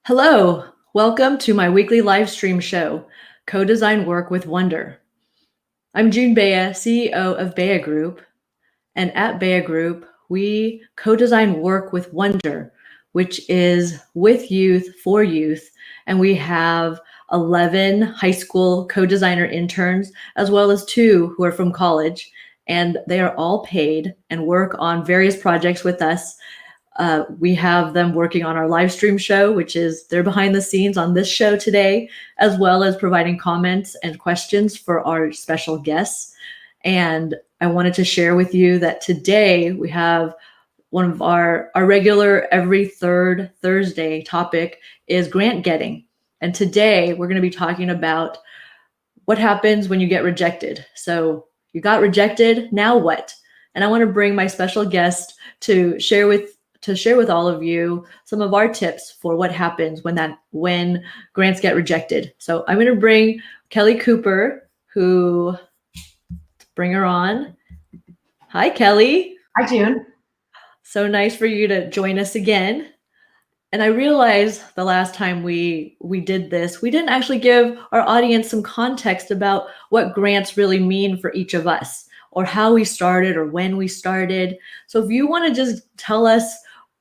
Hello, welcome to my weekly live stream show, Co-Design Work with Wonder. I'm June Baya, CEO of BayhaGroup, and at BayhaGroup, we co-design work with Wonder, which is with youth, for youth, and we have 11 high school co-designer interns, as well as 2 who are from college, and they are all paid and work on various projects with us. We have them working on our live stream show, which is they're behind the scenes on this show today, as well as providing comments and questions for our special guests. And I wanted to share with you that today we have one of our regular every third Thursday topic is grant getting. And today we're going to be talking about what happens when you get rejected. So you got rejected, now what? And I want to bring my special guest to share with all of you some of our tips for what happens when grants get rejected. So I'm going to bring Kelly Cooper, bring her on. Hi, Kelly. Hi, June. So nice for you to join us again. And I realized the last time we did this, we didn't actually give our audience some context about what grants really mean for each of us, or how we started, or when we started. So if you want to just tell us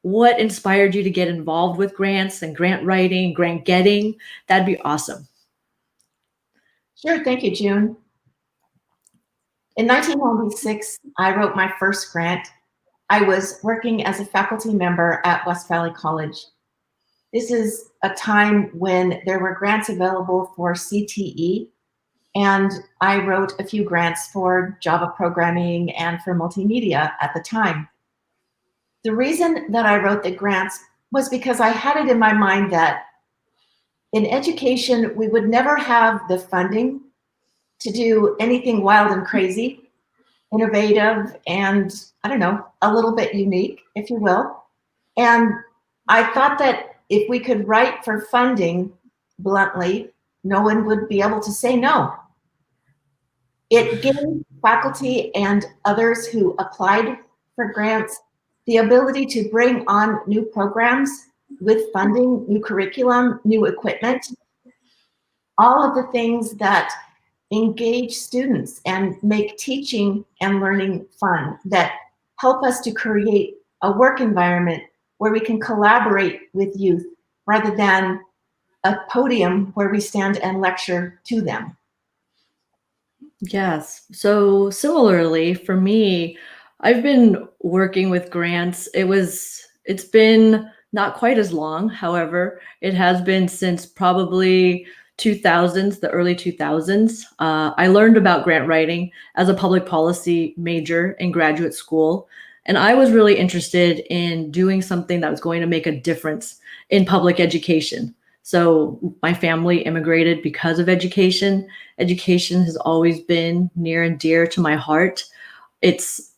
what inspired you to get involved with grants and grant writing, grant getting, that'd be awesome. Sure, thank you, June. In 1996, I wrote my first grant. I was working as a faculty member at West Valley College. This is a time when there were grants available for CTE, and I wrote a few grants for Java programming and for multimedia at the time. The reason that I wrote the grants was because I had it in my mind that in education, we would never have the funding to do anything wild and crazy, innovative, and I don't know, a little bit unique, if you will. And I thought that if we could write for funding bluntly, no one would be able to say no. It gave faculty and others who applied for grants the ability to bring on new programs with funding, new curriculum, new equipment, all of the things that engage students and make teaching and learning fun, that help us to create a work environment where we can collaborate with youth rather than a podium where we stand and lecture to them. Yes. So similarly for me, I've been working with grants. It's been not quite as long. However, it has been since probably 2000s, the early 2000s. I learned about grant writing as a public policy major in graduate school. And I was really interested in doing something that was going to make a difference in public education. So my family immigrated because of education. Education has always been near and dear to my heart. It's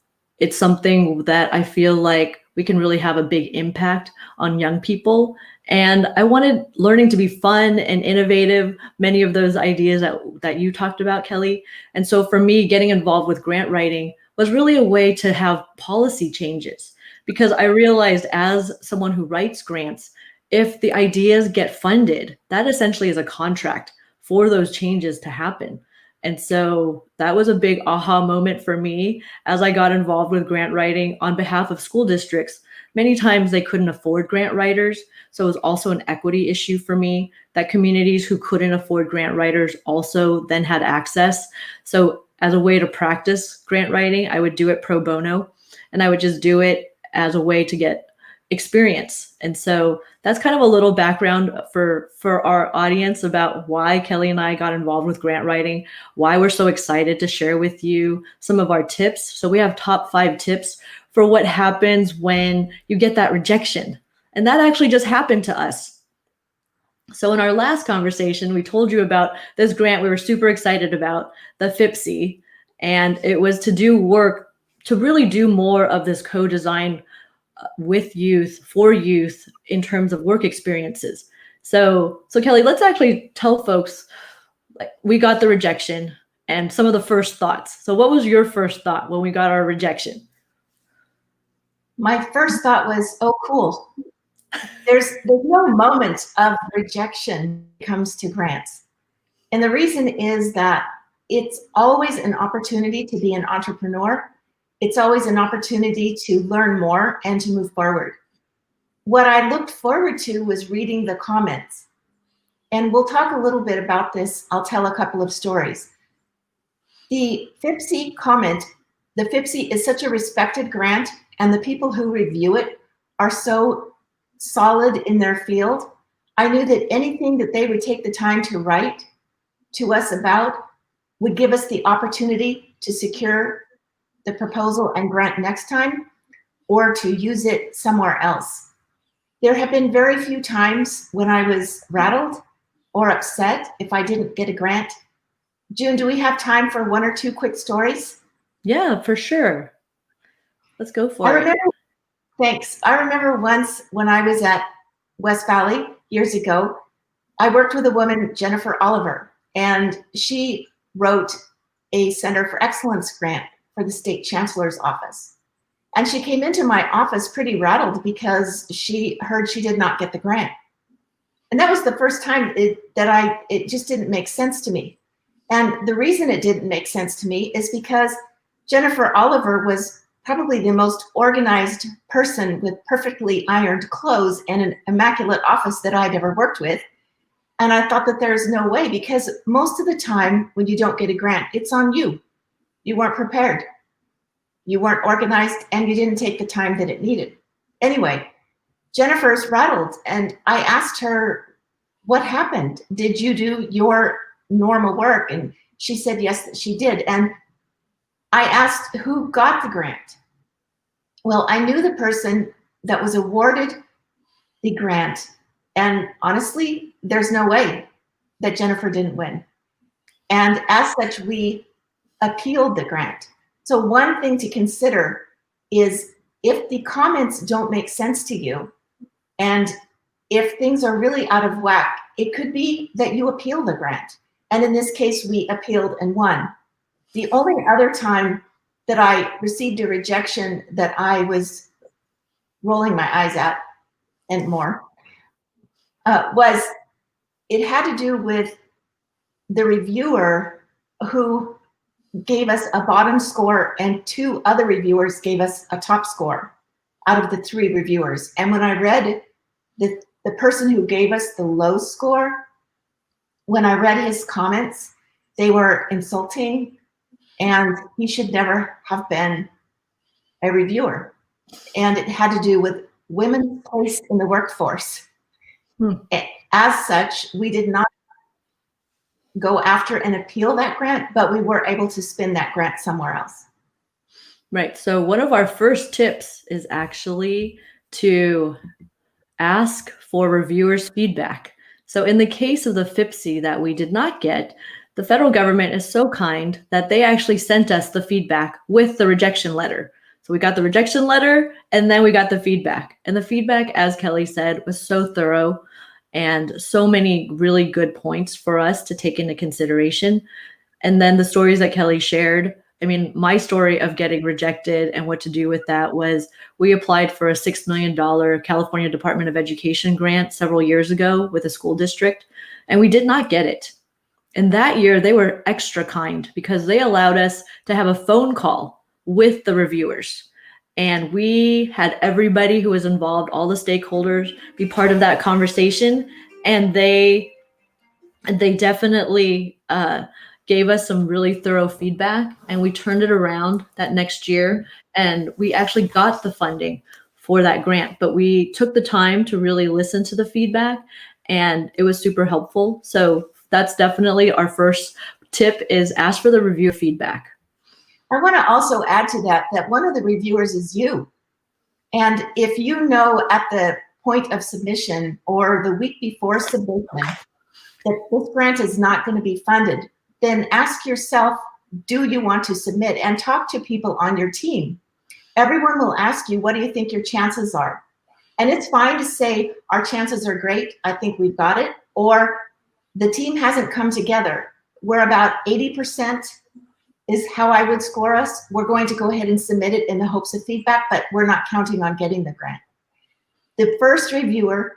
something that I feel like we can really have a big impact on young people. And I wanted learning to be fun and innovative, many of those ideas that you talked about, Kelly. And so for me, getting involved with grant writing was really a way to have policy changes, because I realized as someone who writes grants, if the ideas get funded, that essentially is a contract for those changes to happen. And so that was a big aha moment for me as I got involved with grant writing on behalf of school districts. Many times they couldn't afford grant writers, so it was also an equity issue for me that communities who couldn't afford grant writers also then had access. So as a way to practice grant writing, I would do it pro bono, and I would just do it as a way to get experience. And so that's kind of a little background for our audience about why Kelly and I got involved with grant writing, why we're so excited to share with you some of our tips. So we have top 5 tips for what happens when you get that rejection. And that actually just happened to us. So in our last conversation, we told you about this grant we were super excited about, the FIPSI, and it was to do work to really do more of this co-design with youth, for youth, in terms of work experiences. So Kelly, let's actually tell folks, like, we got the rejection and some of the first thoughts. So what was your first thought when we got our rejection? My first thought was, oh, cool. There's no moment of rejection when it comes to grants. And the reason is that it's always an opportunity to be an entrepreneur. It's always an opportunity to learn more and to move forward. What I looked forward to was reading the comments. And we'll talk a little bit about this. I'll tell a couple of stories. The FIPSI comment, the FIPSI is such a respected grant, and the people who review it are so solid in their field. I knew that anything that they would take the time to write to us about would give us the opportunity to secure the proposal and grant next time, or to use it somewhere else. There have been very few times when I was rattled or upset if I didn't get a grant. June, do we have time for one or two quick stories? Yeah, for sure. Let's go for it. Thanks. I remember once when I was at West Valley years ago, I worked with a woman, Jennifer Oliver, and she wrote a Center for Excellence grant for the state chancellor's office. And she came into my office pretty rattled because she heard she did not get the grant. And that was the first time it just didn't make sense to me. And the reason it didn't make sense to me is because Jennifer Oliver was probably the most organized person with perfectly ironed clothes and an immaculate office that I'd ever worked with. And I thought that there's no way, because most of the time when you don't get a grant, it's on you. You weren't prepared. You weren't organized, and you didn't take the time that it needed. Anyway, Jennifer's rattled, and I asked her, what happened? Did you do your normal work? And she said yes, that she did. And I asked who got the grant. Well, I knew the person that was awarded the grant, and honestly, there's no way that Jennifer didn't win. And as such, we appealed the grant. So one thing to consider is, if the comments don't make sense to you, and if things are really out of whack, it could be that you appeal the grant. And in this case, we appealed and won. The only other time that I received a rejection that I was rolling my eyes at and more was, it had to do with the reviewer who gave us a bottom score, and two other reviewers gave us a top score out of the three reviewers. And when I read the person who gave us the low score, when I read his comments, they were insulting, and he should never have been a reviewer. And it had to do with women's place in the workforce. As such, we did not go after and appeal that grant, but we were able to spin that grant somewhere else. Right. So one of our first tips is actually to ask for reviewers' feedback. So in the case of the FIPSI that we did not get, the federal government is so kind that they actually sent us the feedback with the rejection letter. So we got the rejection letter, and then we got the feedback. And the feedback, as Kelly said, was so thorough and so many really good points for us to take into consideration. And then the stories that Kelly shared, I mean, my story of getting rejected and what to do with that was, we applied for a $6 million California Department of Education grant several years ago with a school district, and we did not get it. And that year they were extra kind because they allowed us to have a phone call with the reviewers. And we had everybody who was involved, all the stakeholders, be part of that conversation. And they definitely gave us some really thorough feedback, and we turned it around that next year, and we actually got the funding for that grant. But we took the time to really listen to the feedback, and it was super helpful. So that's definitely our first tip, is ask for the reviewer feedback. I want to also add to that one of the reviewers is you. And if you know at the point of submission or the week before submission that this grant is not going to be funded, then ask yourself, do you want to submit? And talk to people on your team. Everyone will ask you, what do you think your chances are? And it's fine to say, our chances are great, I think we've got it, or the team hasn't come together. We're about 80% is how I would score us. We're going to go ahead and submit it in the hopes of feedback, but we're not counting on getting the grant. The first reviewer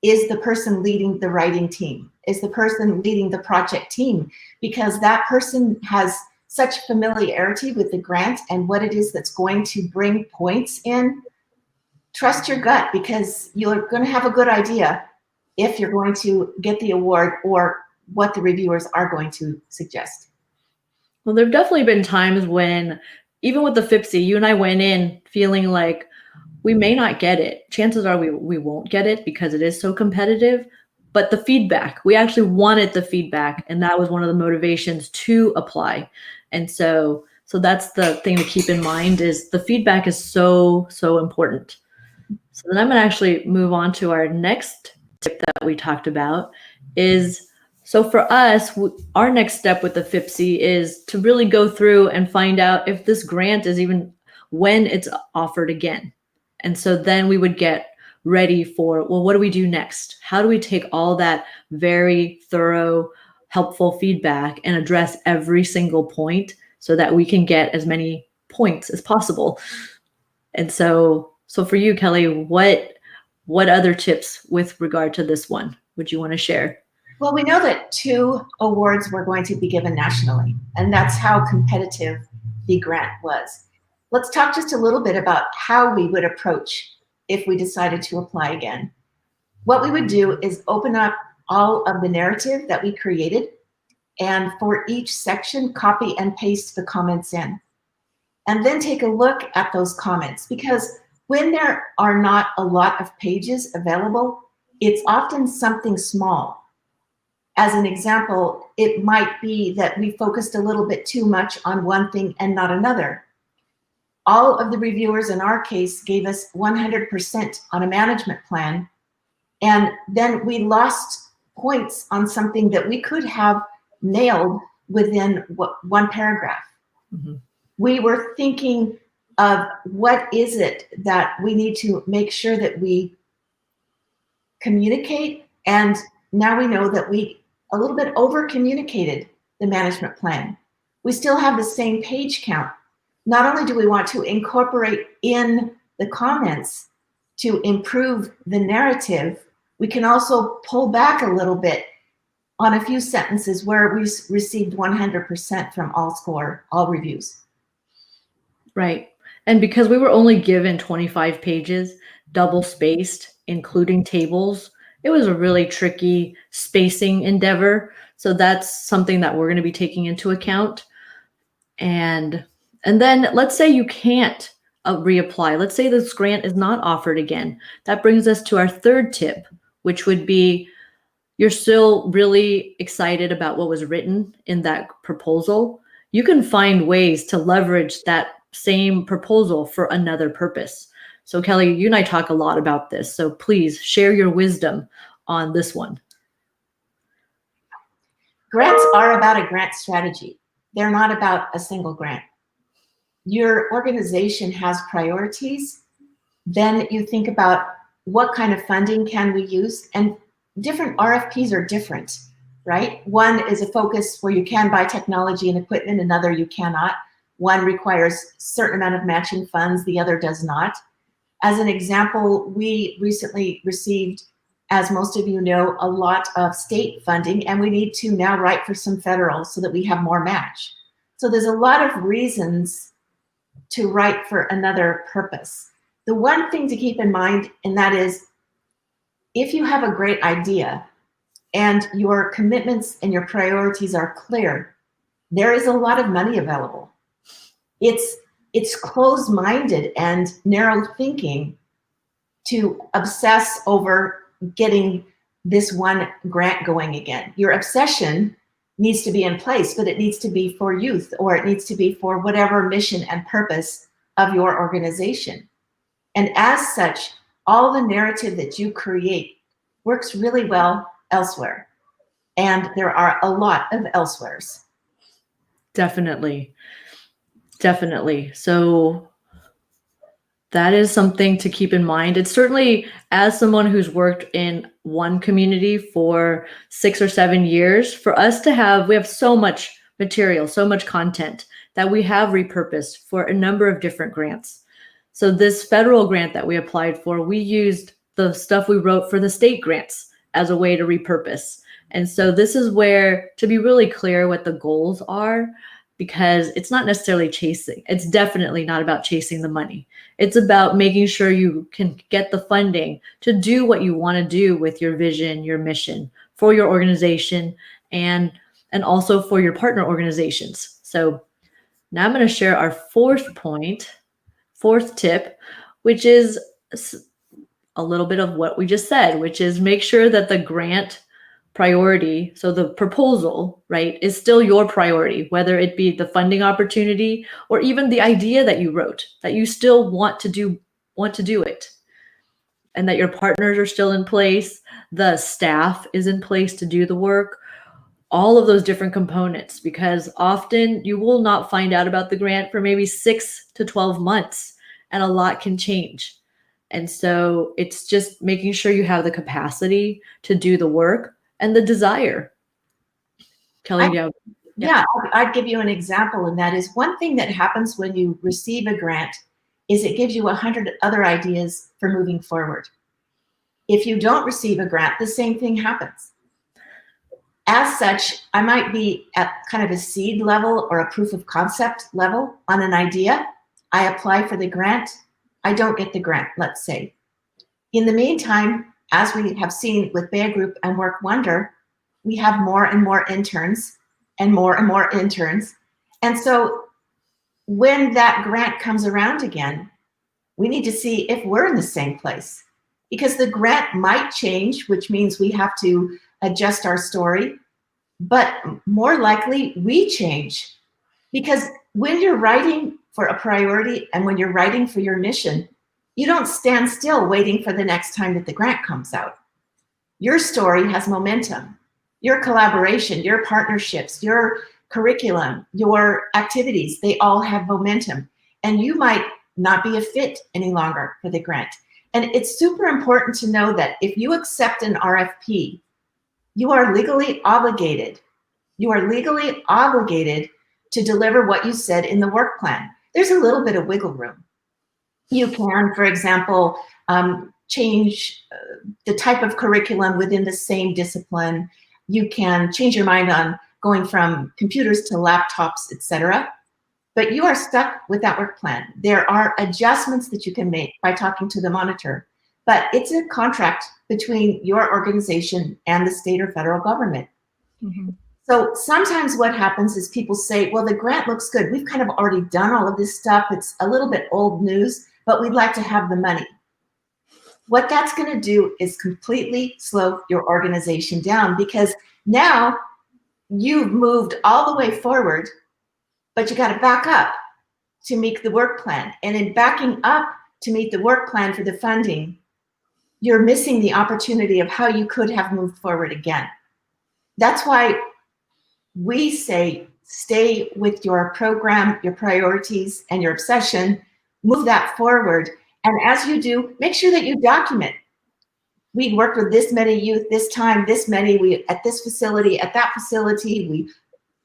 is the person leading the writing team, is the person leading the project team, because that person has such familiarity with the grant and what it is that's going to bring points in. Trust your gut, because you're going to have a good idea if you're going to get the award or what the reviewers are going to suggest. Well, there have definitely been times when, even with the FIPSI, you and I went in feeling like we may not get it. Chances are we won't get it because it is so competitive. But the feedback, we actually wanted the feedback, and that was one of the motivations to apply. And so that's the thing to keep in mind, is the feedback is so important. So then I'm going to actually move on to our next tip that we talked about is, so for us, our next step with the FIPSI is to really go through and find out if this grant is even, when it's offered again. And so then we would get ready for, well, what do we do next? How do we take all that very thorough, helpful feedback and address every single point so that we can get as many points as possible? And so for you, Kelly, what other tips with regard to this one would you want to share? Well, we know that 2 awards were going to be given nationally, and that's how competitive the grant was. Let's talk just a little bit about how we would approach if we decided to apply again. What we would do is open up all of the narrative that we created, and for each section, copy and paste the comments in. And then take a look at those comments, because when there are not a lot of pages available, it's often something small. As an example, it might be that we focused a little bit too much on one thing and not another. All of the reviewers in our case gave us 100% on a management plan, and then we lost points on something that we could have nailed within one paragraph. Mm-hmm. We were thinking of what is it that we need to make sure that we communicate, and now we know that we a little bit over communicated the management plan. We still have the same page count. Not only do we want to incorporate in the comments to improve the narrative, we can also pull back a little bit on a few sentences where we received 100% from all reviews. Right. And because we were only given 25 pages, double spaced, including tables, it was a really tricky spacing endeavor. So that's something that we're going to be taking into account. And then let's say you can't reapply. Let's say this grant is not offered again. That brings us to our third tip, which would be, you're still really excited about what was written in that proposal. You can find ways to leverage that same proposal for another purpose. So Kelly, you and I talk a lot about this, so please share your wisdom on this one. Grants are about a grant strategy. They're not about a single grant. Your organization has priorities. Then you think about what kind of funding can we use, and different RFPs are different, right? One is a focus where you can buy technology and equipment, another you cannot. One requires a certain amount of matching funds, the other does not. As an example, we recently received, as most of you know, a lot of state funding, and we need to now write for some federal so that we have more match. So there's a lot of reasons to write for another purpose. The one thing to keep in mind, and that is, if you have a great idea and your commitments and your priorities are clear, there is a lot of money available. It's closed-minded and narrow thinking to obsess over getting this one grant going again. Your obsession needs to be in place, but it needs to be for youth, or it needs to be for whatever mission and purpose of your organization. And as such, all the narrative that you create works really well elsewhere. And there are a lot of elsewheres. Definitely. Definitely. So that is something to keep in mind. It's certainly, as someone who's worked in one community for 6 or 7 years, for us to we have so much material, so much content that we have repurposed for a number of different grants. So this federal grant that we applied for, we used the stuff we wrote for the state grants as a way to repurpose. And so this is where, to be really clear what the goals are, because it's not necessarily chasing. It's definitely not about chasing the money. It's about making sure you can get the funding to do what you want to do with your vision, your mission for your organization, and also for your partner organizations. So now I'm going to share our fourth tip, which is a little bit of what we just said, which is make sure that the grant priority, so the proposal, right, is still your priority, whether it be the funding opportunity or even the idea that you wrote, that you still want to do it, and that your partners are still in place, the staff is in place to do the work, all of those different components, because often you will not find out about the grant for maybe 6 to 12 months, and a lot can change. And so it's just making sure you have the capacity to do the work and the desire. Kelly, yeah, I'd give you an example, and that is one thing that happens when you receive a grant is it gives you 100 other ideas for moving forward. If you don't receive a grant, the same thing happens. As such, I might be at kind of a seed level or a proof of concept level on an idea. I apply for the grant. I don't get the grant, let's say. In the meantime, as we have seen with BayhaGroup and Work Wonder, we have more and more interns and more interns. And so when that grant comes around again, we need to see if we're in the same place, because the grant might change, which means we have to adjust our story, but more likely we change. Because when you're writing for a priority and when you're writing for your mission, you don't stand still waiting for the next time that the grant comes out. Your story has momentum. Your collaboration, your partnerships, your curriculum, your activities, they all have momentum. And you might not be a fit any longer for the grant. And it's super important to know that if you accept an RFP, you are legally obligated. You are legally obligated to deliver what you said in the work plan. There's a little bit of wiggle room. You can, for example, change the type of curriculum within the same discipline. You can change your mind on going from computers to laptops, etc. But you are stuck with that work plan. There are adjustments that you can make by talking to the monitor, but it's a contract between your organization and the state or federal government. Mm-hmm. So sometimes what happens is people say, well, the grant looks good. We've kind of already done all of this stuff. It's a little bit old news, but we'd like to have the money. What that's going to do is completely slow your organization down, because now you've moved all the way forward, but you got to back up to meet the work plan. And in backing up to meet the work plan for the funding, you're missing the opportunity of how you could have moved forward again. That's why we say stay with your program, your priorities, and your obsession. Move that forward. And as you do, make sure that you document. We worked with this many youth, this time, this many, we at this facility, at that facility, we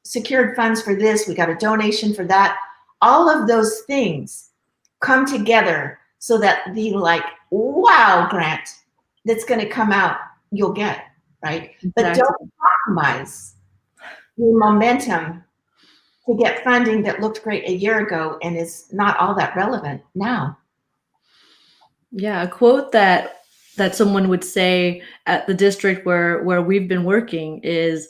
secured funds for this, we got a donation for that. All of those things come together so that the wow grant that's going to come out, you'll get, right? Exactly. But don't compromise your momentum to get funding that looked great a year ago and is not all that relevant now. Yeah, a quote that someone would say at the district where we've been working is,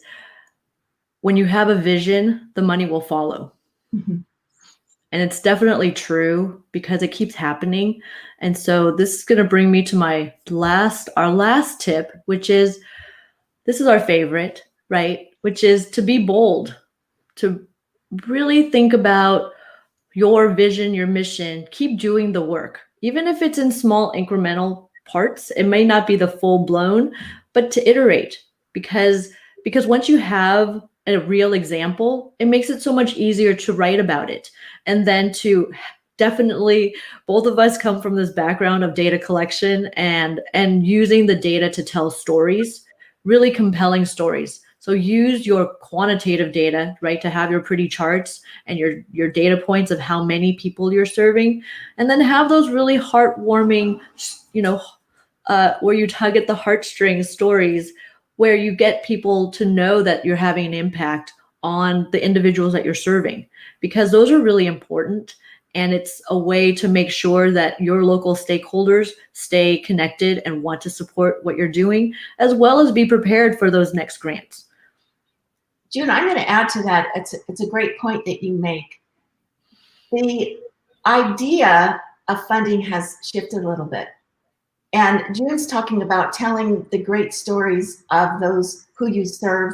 when you have a vision, the money will follow. Mm-hmm. And it's definitely true, because it keeps happening. And so this is going to bring me to our last tip, which is, this is our favorite, right? Which is to be bold, to really think about your vision, your mission, keep doing the work. Even if it's in small incremental parts, it may not be the full blown, but to iterate, because once you have a real example, it makes it so much easier to write about it. And then to definitely, both of us come from this background of data collection and using the data to tell stories, really compelling stories. So use your quantitative data, right, to have your pretty charts and your data points of how many people you're serving, and then have those really heartwarming, where you tug at the heartstrings stories, where you get people to know that you're having an impact on the individuals that you're serving, because those are really important. And it's a way to make sure that your local stakeholders stay connected and want to support what you're doing, as well as be prepared for those next grants. June, I'm going to add to that. It's a great point that you make. The idea of funding has shifted a little bit. And June's talking about telling the great stories of those who you serve.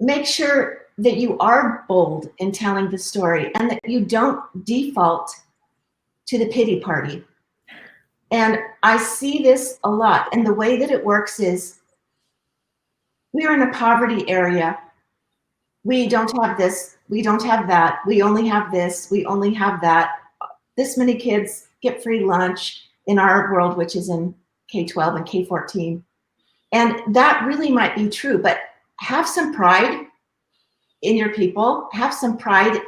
Make sure that you are bold in telling the story and that you don't default to the pity party. And I see this a lot. And the way that it works is, we are in a poverty area. We don't have this, we don't have that, we only have this, we only have that. This many kids get free lunch in our world, which is in K-12 and K-14. And that really might be true, but have some pride in your people, have some pride,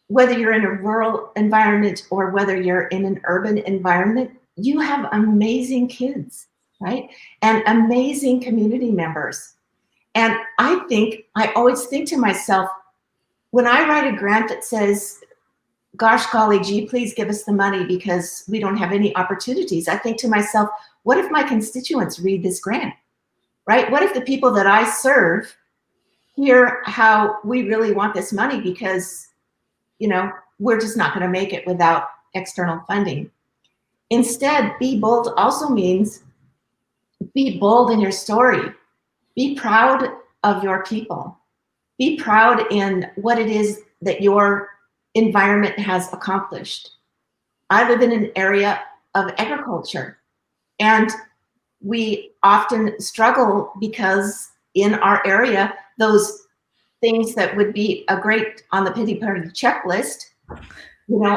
whether you're in a rural environment or whether you're in an urban environment. You have amazing kids, right? And amazing community members. And I always think to myself, when I write a grant that says, gosh, golly gee, please give us the money because we don't have any opportunities, I think to myself, what if my constituents read this grant, right? What if the people that I serve hear how we really want this money because, we're just not going to make it without external funding. Instead, be bold also means be bold in your story. Be proud of your people. Be proud in what it is that your environment has accomplished. I live in an area of agriculture, and we often struggle because in our area, those things that would be a great on the pity party checklist,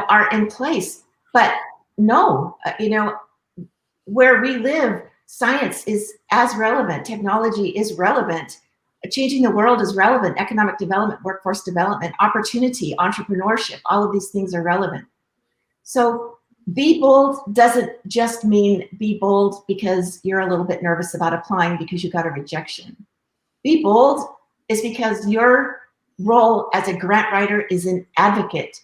are in place. But no, where we live, science is as relevant, technology is relevant, changing the world is relevant, economic development, workforce development, opportunity, entrepreneurship, all of these things are relevant. So be bold doesn't just mean be bold because you're a little bit nervous about applying because you got a rejection. Be bold is because your role as a grant writer is an advocate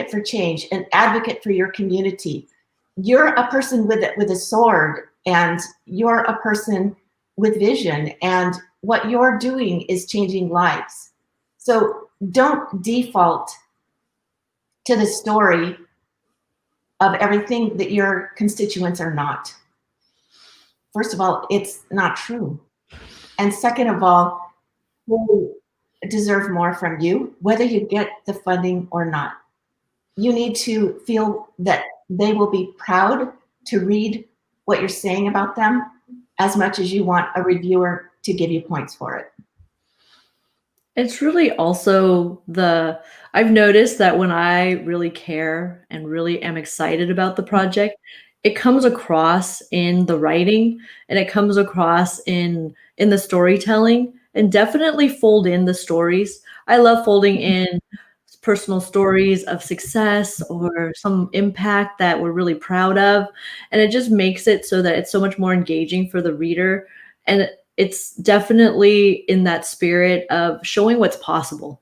for change, an advocate for your community. You're a person with a sword, and you're a person with vision, and what you're doing is changing lives. So don't default to the story of everything that your constituents are not. First of all, it's not true. And second of all, they deserve more from you, whether you get the funding or not. You need to feel that they will be proud to read what you're saying about them as much as you want a reviewer to give you points for it. It's really also I've noticed that when I really care and really am excited about the project, it comes across in the writing, and it comes across in the storytelling, and definitely fold in the stories. I love folding in personal stories of success or some impact that we're really proud of. And it just makes it so that it's so much more engaging for the reader. And it's definitely in that spirit of showing what's possible.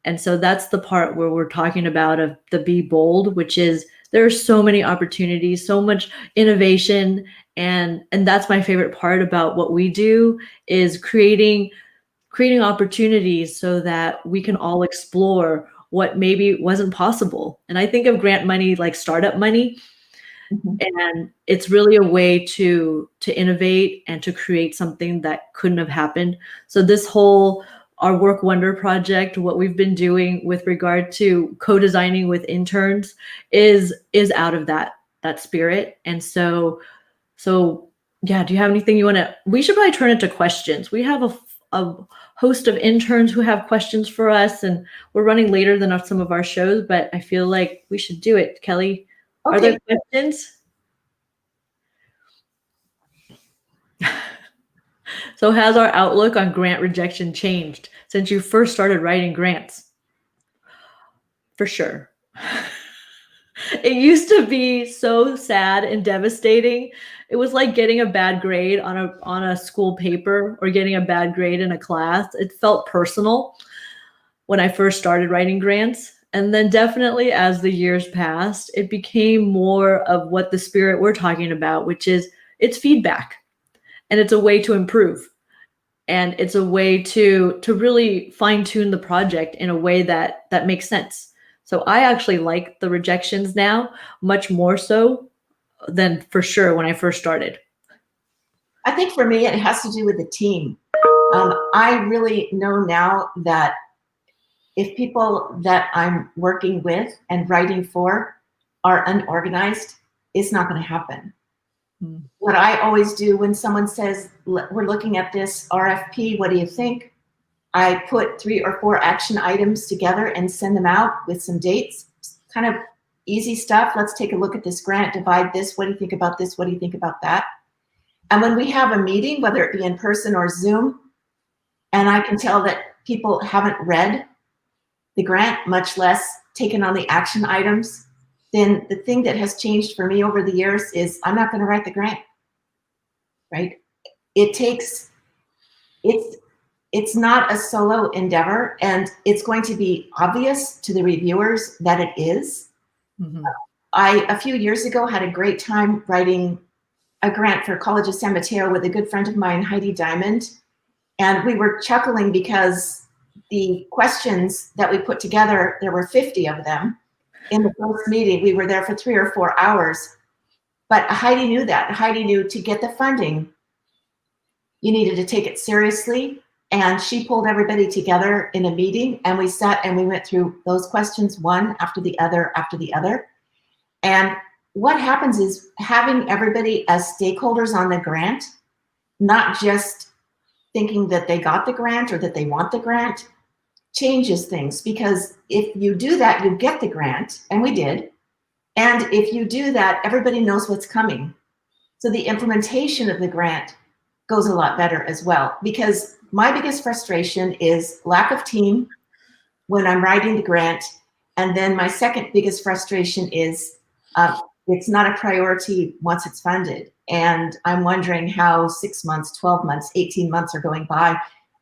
And so that's the part where we're talking about of the be bold, which is there are so many opportunities, so much innovation. And that's my favorite part about what we do, is creating opportunities so that we can all explore what maybe wasn't possible. And I think of grant money like startup money. And it's really a way to innovate and to create something that couldn't have happened. So this whole our Work Wonder project, what we've been doing with regard to co-designing with interns is out of that spirit. And so yeah, do you have anything you want to, we should probably turn it to questions. We have a host of interns who have questions for us, and we're running later than some of our shows, but I feel like we should do it. Kelly, okay. Are there questions? So has our outlook on grant rejection changed since you first started writing grants? For sure. It used to be so sad and devastating. It was like getting a bad grade on a school paper or getting a bad grade in a class. It felt personal when I first started writing grants. And then definitely as the years passed, it became more of what the spirit we're talking about, which is it's feedback and it's a way to improve. And it's a way to really fine tune the project in a way that makes sense. So I actually like the rejections now much more so than for sure when I first started. I think for me, it has to do with the team. I really know now that if people that I'm working with and writing for are unorganized, it's not going to happen. What I always do when someone says, we're looking at this RFP, what do you think? I put 3 or 4 action items together and send them out with some dates, kind of easy stuff. Let's take a look at this grant, divide this. What do you think about this? What do you think about that? And when we have a meeting, whether it be in person or Zoom, and I can tell that people haven't read the grant, much less taken on the action items, then the thing that has changed for me over the years is I'm not going to write the grant, right? It's not a solo endeavor, and it's going to be obvious to the reviewers that it is. Mm-hmm. I, a few years ago, had a great time writing a grant for College of San Mateo with a good friend of mine, Heidi Diamond. And we were chuckling because the questions that we put together, there were 50 of them. In the first meeting, we were there for 3 or 4 hours. But Heidi knew that. Heidi knew to get the funding, you needed to take it seriously. And she pulled everybody together in a meeting, and we sat and we went through those questions one after the other after the other. And what happens is having everybody as stakeholders on the grant, not just thinking that they got the grant or that they want the grant, changes things. Because if you do that, you get the grant, and we did. And if you do that, everybody knows what's coming. So the implementation of the grant goes a lot better as well. Because my biggest frustration is lack of team when I'm writing the grant. And then my second biggest frustration is it's not a priority once it's funded. And I'm wondering how 6 months, 12 months, 18 months are going by,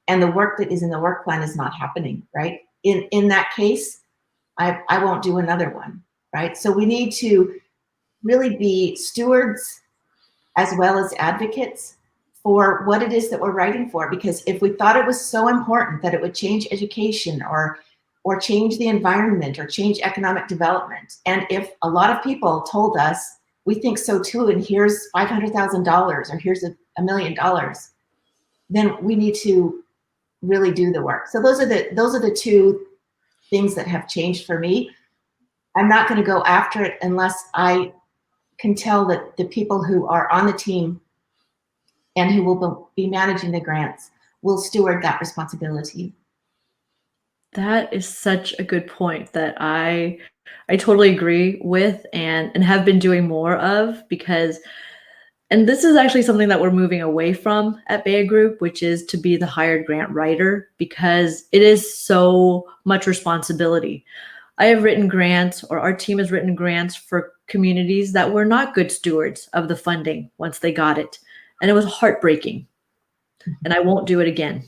and the work that is in the work plan is not happening, right? In that case, I won't do another one, right? So we need to really be stewards as well as advocates for what it is that we're writing for. Because if we thought it was so important that it would change education or change the environment or change economic development, and if a lot of people told us, we think so too, and here's $500,000 or here's $1 million, then we need to really do the work. So those are the two things that have changed for me. I'm not going to go after it unless I can tell that the people who are on the team and who will be managing the grants will steward that responsibility. That is such a good point that I totally agree with and have been doing more of, because and this is actually something that we're moving away from at BayhaGroup, which is to be the hired grant writer, because it is so much responsibility. I have written grants, or our team has written grants for communities that were not good stewards of the funding once they got it. And it was heartbreaking. And I won't do it again.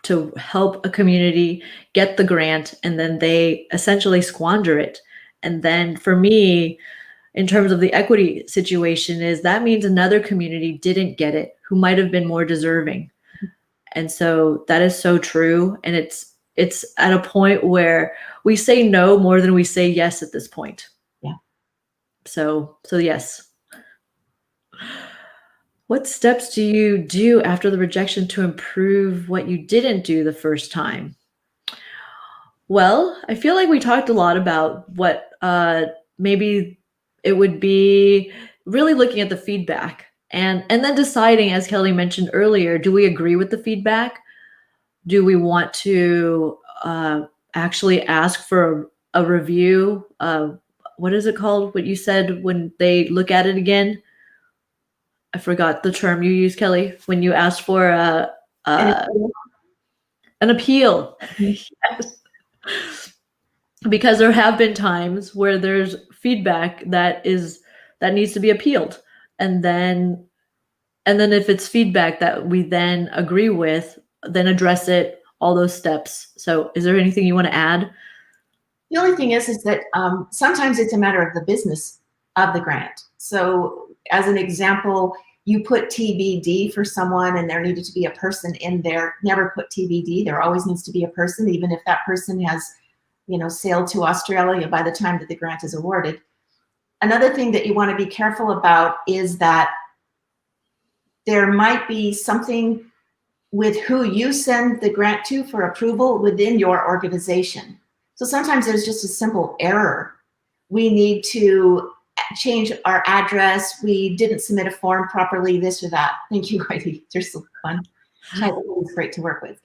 To help a community get the grant and then they essentially squander it. And then for me, in terms of the equity situation, is that means another community didn't get it who might have been more deserving. And so that is so true. And it's at a point where we say no more than we say yes at this point. Yeah. So yes. What steps do you do after the rejection to improve what you didn't do the first time? Well, I feel like we talked a lot about what maybe it would be really looking at the feedback and then deciding, as Kelly mentioned earlier, do we agree with the feedback? Do we want to actually ask for a review? What is it called? What you said when they look at it again? I forgot the term you used, Kelly, when you asked for an appeal. Yes. Because there have been times where there's feedback that needs to be appealed. And then if it's feedback that we then agree with, then address it, all those steps. So is there anything you want to add? The only thing is that sometimes it's a matter of the business of the grant. So as an example, you put TBD for someone and there needed to be a person in there. Never put TBD. There always needs to be a person, even if that person has, sailed to Australia by the time that the grant is awarded. Another thing that you want to be careful about is that there might be something with who you send the grant to for approval within your organization. So sometimes there's just a simple error. We need to change our address. We didn't submit a form properly, this or that. Thank you, Heidi. They're so fun. It's great to work with.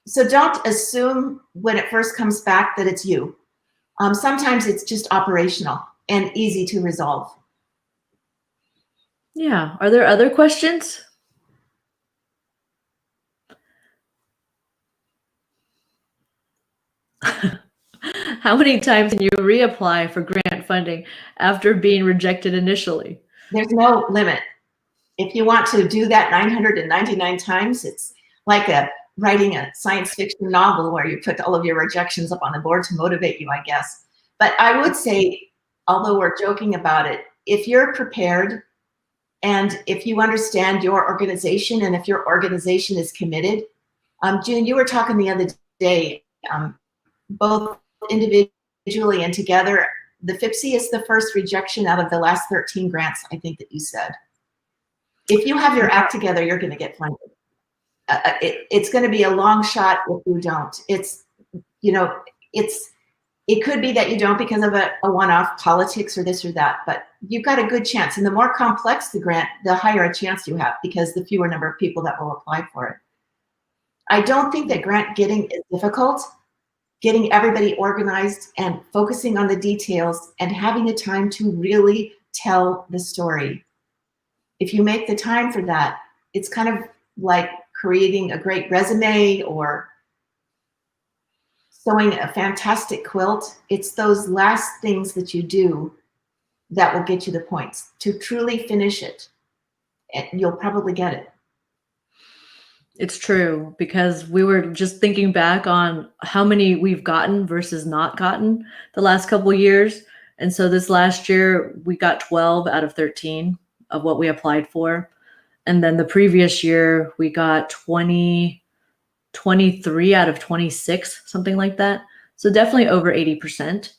So don't assume when it first comes back that it's you. Sometimes it's just operational and easy to resolve. Yeah. Are there other questions? How many times can you reapply for grant funding after being rejected initially? There's no limit. If you want to do that 999 times, it's like writing a science fiction novel where you put all of your rejections up on the board to motivate you, I guess. But I would say, although we're joking about it, if you're prepared and if you understand your organization and if your organization is committed, June, you were talking the other day, both individually and together, the FIPSI is the first rejection out of the last 13 grants, I think that you said. If you have your act together, you're going to get funded. It's going to be a long shot if you don't. It could be that you don't because of a one-off politics or this or that, but you've got a good chance. And the more complex the grant, the higher a chance you have because the fewer number of people that will apply for it. I don't think that grant getting is difficult. Getting everybody organized and focusing on the details and having the time to really tell the story. If you make the time for that, it's kind of like creating a great resume or sewing a fantastic quilt. It's those last things that you do that will get you the points. To truly finish it, and you'll probably get it. It's true, because we were just thinking back on how many we've gotten versus not gotten the last couple of years. And so this last year, we got 12 out of 13 of what we applied for. And then the previous year, we got 23 out of 26, something like that. So definitely over 80%,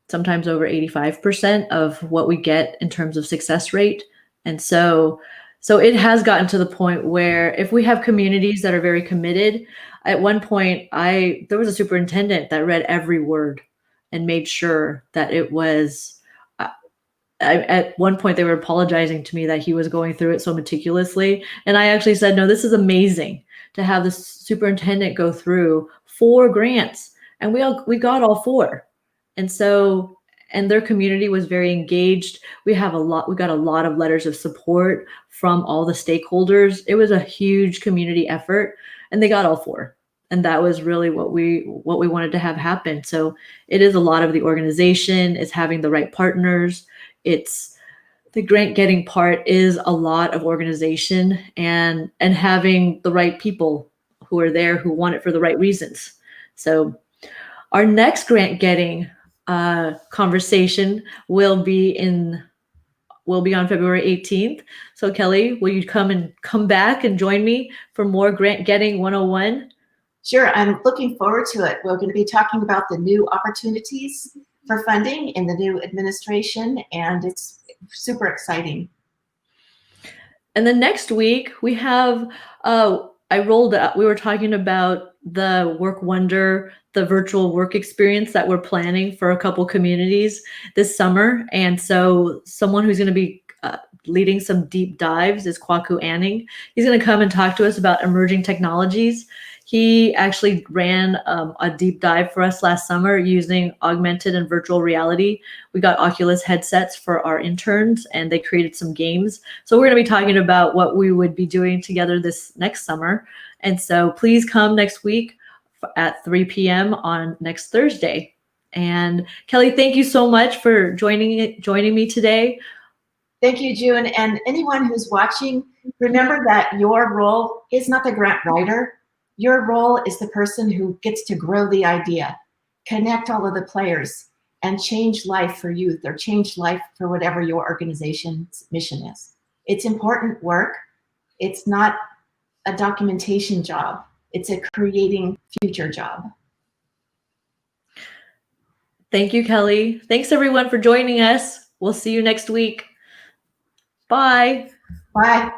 sometimes over 85% of what we get in terms of success rate. And so it has gotten to the point where if we have communities that are very committed, at one point, there was a superintendent that read every word and made sure that it was, at one point they were apologizing to me that he was going through it so meticulously. And I actually said, no, this is amazing to have the superintendent go through 4 grants, and we got all 4. And their community was very engaged. We got a lot of letters of support from all the stakeholders. It was a huge community effort, and they got all 4. And that was really what we wanted to have happen. So it is a lot of the organization. It's having the right partners. It's the grant getting part is a lot of organization and having the right people who are there who want it for the right reasons. So our next grant getting conversation will be on February 18th. So Kelly, will you come back and join me for more grant getting 101? Sure, I'm looking forward to it. We're going to be talking about the new opportunities for funding in the new administration, and it's super exciting. And then next week we have, we were talking about the Work Wonder, the virtual work experience that we're planning for a couple communities this summer. And so someone who's going to be leading some deep dives is Kwaku Anning. He's going to come and talk to us about emerging technologies. He actually ran a deep dive for us last summer using augmented and virtual reality. We got Oculus headsets for our interns, and they created some games. So we're going to be talking about what we would be doing together this next summer. And so please come next week at 3 p.m. on next Thursday. And Kelly, thank you so much for joining me today. Thank you, June. And anyone who's watching, remember that your role is not the grant writer. Your role is the person who gets to grow the idea, connect all of the players, and change life for youth or change life for whatever your organization's mission is. It's important work. It's not a documentation job. It's a creating future job. Thank you, Kelly. Thanks everyone for joining us. We'll see you next week. Bye. Bye.